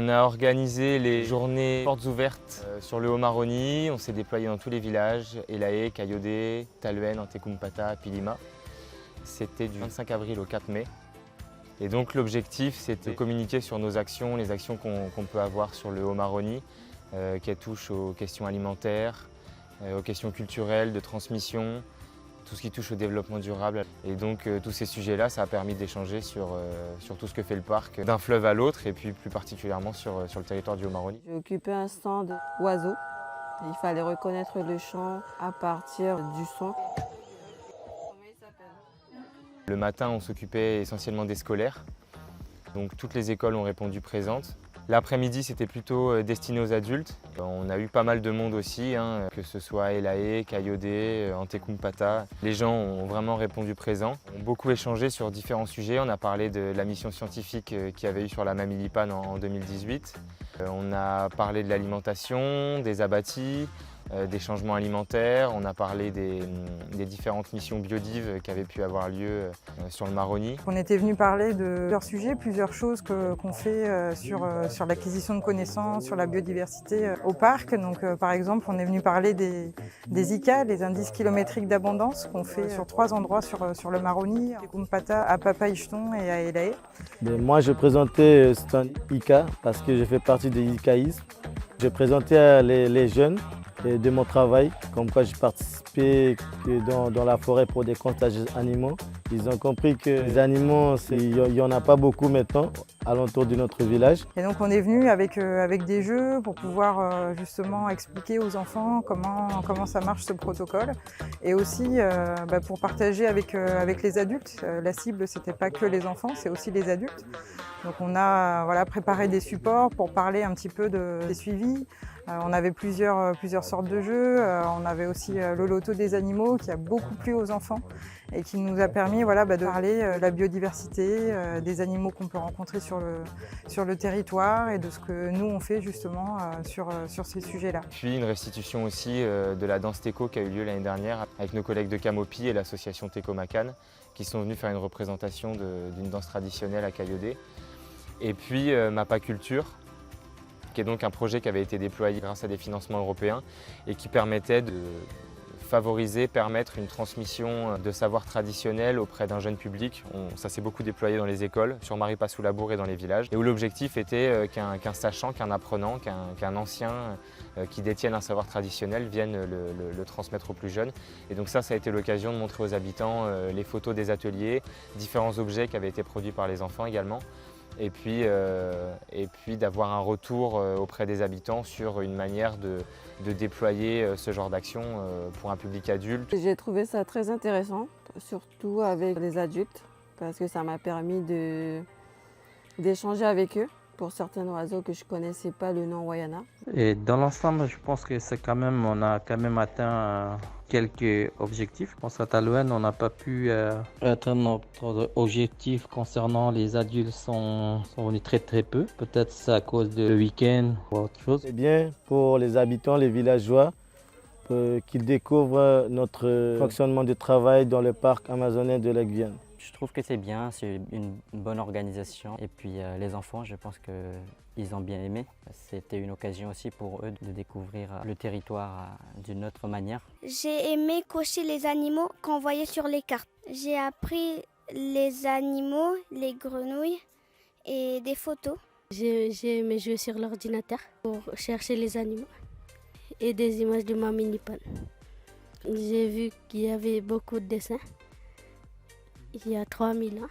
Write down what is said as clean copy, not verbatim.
On a organisé les journées portes ouvertes sur le Haut-Maroni. On s'est déployé dans tous les villages, Elaé, Kayodé, Taluen, Antekumpata, Pilima. C'était du 25 avril au 4 mai. Et donc l'objectif, c'était de communiquer sur nos actions, les actions qu'on peut avoir sur le Haut-Maroni, qui touchent aux questions alimentaires, aux questions culturelles, de transmission, tout ce qui touche au développement durable. Et donc tous ces sujets-là, ça a permis d'échanger sur tout ce que fait le parc, d'un fleuve à l'autre et puis plus particulièrement sur le territoire du Haut-Maroni. J'ai occupé un stand oiseaux. Il fallait reconnaître le chant à partir du son. Le matin, on s'occupait essentiellement des scolaires. Donc toutes les écoles ont répondu présentes. L'après-midi, c'était plutôt destiné aux adultes. On a eu pas mal de monde aussi, que ce soit Elaé, Kayodé, Antekumpata. Les gens ont vraiment répondu présent. On a beaucoup échangé sur différents sujets. On a parlé de la mission scientifique qu'il y avait eu sur la Mamilipan en 2018. On a parlé de l'alimentation, des abatis, des changements alimentaires. On a parlé des différentes missions biodives qui avaient pu avoir lieu sur le Maroni. On était venu parler de plusieurs sujets, plusieurs choses qu'on fait sur l'acquisition de connaissances, sur la biodiversité au parc. Donc, par exemple, on est venu parler des ICA, les indices kilométriques d'abondance, qu'on fait sur 3 endroits sur le Maroni, à Kumpata, à Papaichton et à Elaé. Moi, je présentais stand ICA parce que je fais partie des ICAïsmes. Je présentais les jeunes de mon travail, comme quoi j'ai participé dans la forêt pour des comptages animaux. Ils ont compris que les animaux, il n'y en a pas beaucoup maintenant alentour de notre village. Et donc on est venu avec des jeux pour pouvoir justement expliquer aux enfants comment ça marche ce protocole et aussi pour partager avec les adultes. La cible, c'était pas que les enfants, c'est aussi les adultes. Donc on a préparé des supports pour parler un petit peu des suivis. On avait plusieurs sortes de jeux. On avait aussi le loto des animaux qui a beaucoup plu aux enfants et qui nous a permis de parler de la biodiversité, des animaux qu'on peut rencontrer sur le territoire et de ce que nous on fait justement sur ces sujets-là. Puis une restitution aussi de la danse Teco qui a eu lieu l'année dernière avec nos collègues de Camopi et l'association Teco Macan qui sont venus faire une représentation d'une danse traditionnelle à Kayodé. Et puis Mapaculture, qui est donc un projet qui avait été déployé grâce à des financements européens et qui permettait de permettre une transmission de savoirs traditionnels auprès d'un jeune public. Ça s'est beaucoup déployé dans les écoles, sur Maripasoulabour et dans les villages, et où l'objectif était qu'un sachant, qu'un apprenant, qu'un ancien qui détienne un savoir traditionnel vienne le transmettre aux plus jeunes. Et donc ça a été l'occasion de montrer aux habitants les photos des ateliers, différents objets qui avaient été produits par les enfants également. Et puis d'avoir un retour auprès des habitants sur une manière de déployer ce genre d'action pour un public adulte. J'ai trouvé ça très intéressant, surtout avec les adultes, parce que ça m'a permis d'échanger avec eux pour certains oiseaux que je ne connaissais pas le nom Wayana. Et dans l'ensemble, je pense que on a quand même atteint quelques objectifs. Je pense qu'à Taluen, on n'a pas pu atteindre notre objectif concernant les adultes, sont venus très très peu. Peut-être c'est à cause de week-end ou autre chose. C'est bien pour les habitants, les villageois, qu'ils découvrent notre fonctionnement de travail dans le parc amazonien de la Guyane. Je trouve que c'est bien, c'est une bonne organisation. Et puis les enfants, je pense qu'ils ont bien aimé. C'était une occasion aussi pour eux de découvrir le territoire d'une autre manière. J'ai aimé cocher les animaux qu'on voyait sur les cartes. J'ai appris les animaux, les grenouilles et des photos. J'ai aimé jouer sur l'ordinateur pour chercher les animaux et des images de Mamilipan. J'ai vu qu'il y avait beaucoup de dessins. Il y a 3000 ans.